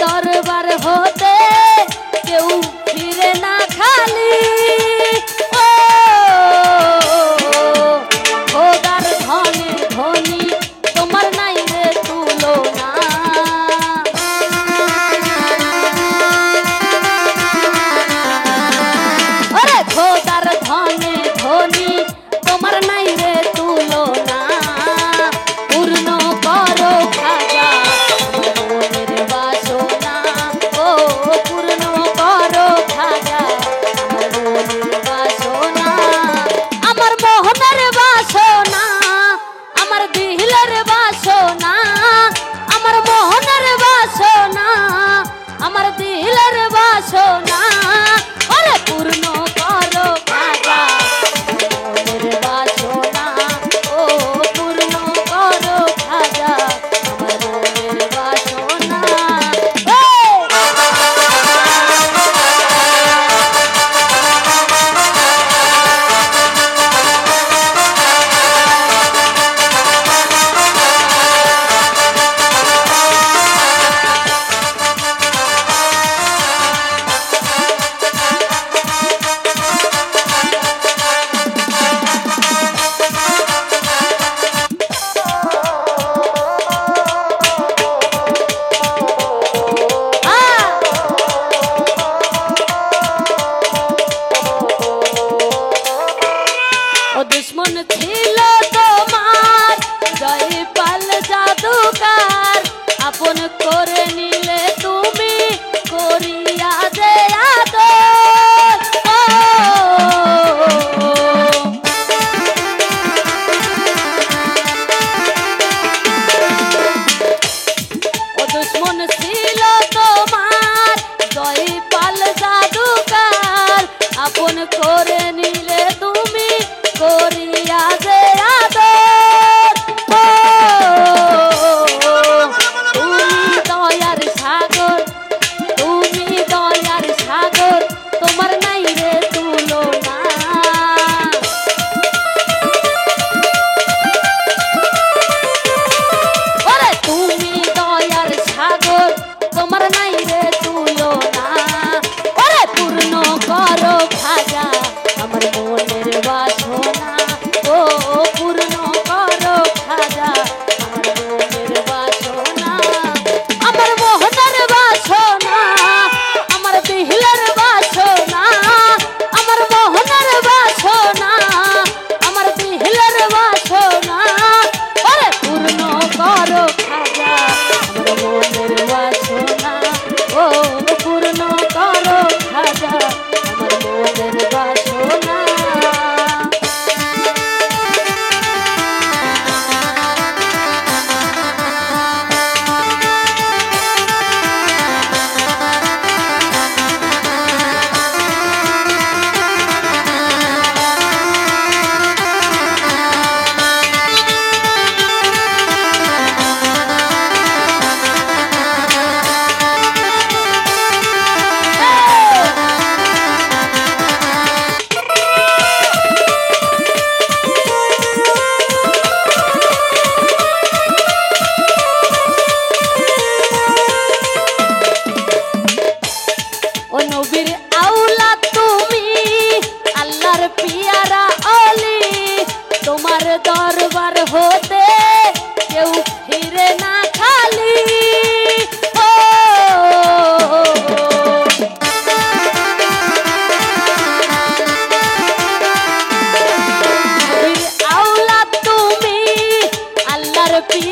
दरबार होते केउ फिरे ना खाली खोदार धने धनी तुम्हार नाई रे तुलना अरे खोदार धने धनी तुम्हार नाई रे तुलना पूर्ण करो खाजा আমার দিলের বাসনা ওরে পূর্ণ করো খাজা মনের বাসনা ও পূর্ণ করো খাজা আমার মনের বাসনা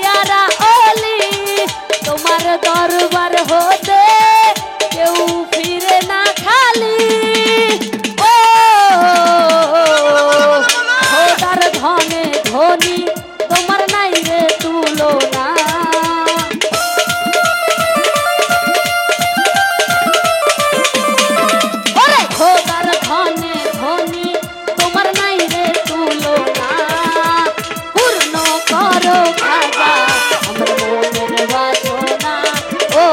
प्यारा ओली তোমার দরবার হতে কেউ ফিরে না খালি ও খোদার ধনে ধনী তোমার নাই রে তুলনা ওরে খোদার ধনে ধনী তোমার নাই রে তুলনা পূর্ণ করো খাজা আমার মনের বাসনা ও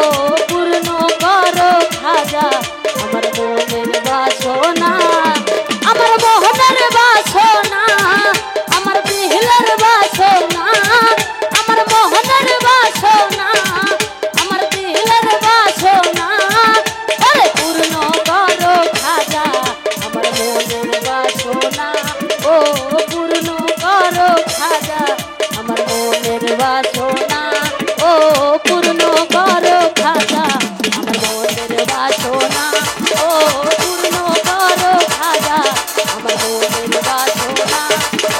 পূর্ণ করো খাজা আমার মনের বাসনা আমার মোহনের বাসনা আমার দিলের বাসনা আমার মোহনের বাসনা আমার দিলের বাসনা ওরে পূর্ণ করো খাজা আমার মনের বাসনা ও পূর্ণ করো খাজা আমার মনের বাসনা ও পূর্ণ করো খাজা আমার মনের বাসনা ও পূর্ণ করো খাজা আমার মনের বাসনা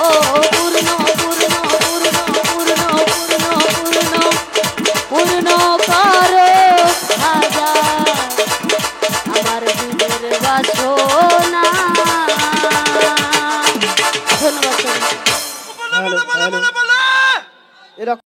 ও পূর্ণ পূর্ণ পূর্ণ পূর্ণ পূর্ণ পূর্ণ পূর্ণ করো খাজা আমার দিলের বাসনা ধন্যবাদ। হ্যালো হ্যালো এরকম